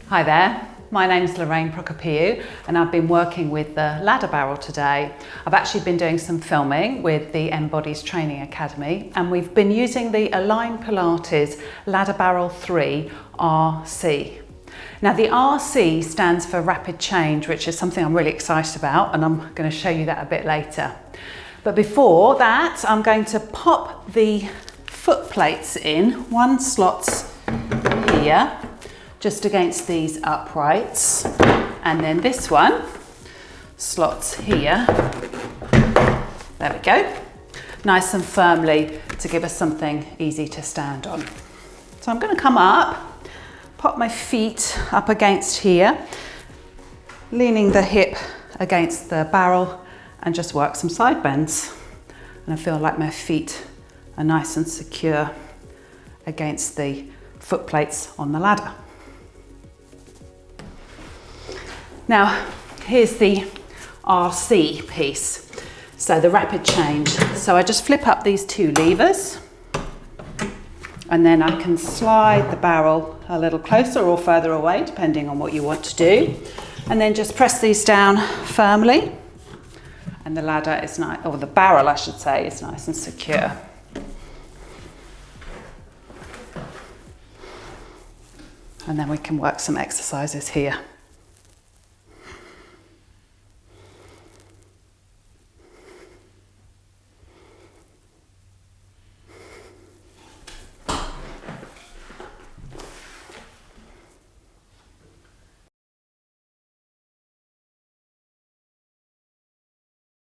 Hi there, my name's Lorraine Prokopiou and I've been working with the ladder barrel today. I've actually been doing some filming with the Mbodies Training Academy and we've been using the Align Pilates Ladder Barrel 3 RC. Now the RC stands for rapid change, which is something I'm really excited about, and I'm going to show you that a bit later. But before that, I'm going to pop the foot plates in. One slot's here, just against these uprights, and then this one slots here. There we go. Nice and firmly to give us something easy to stand on. So I'm going to come up, pop my feet up against here, leaning the hip against the barrel, and just work some side bends. And I feel like my feet are nice and secure against the foot plates on the ladder. Now, here's the RC piece, so the rapid change. So I just flip up these two levers, and then I can slide the barrel a little closer or further away, depending on what you want to do. And then just press these down firmly, and the ladder is nice, or the barrel I should say, is nice and secure. And then we can work some exercises here.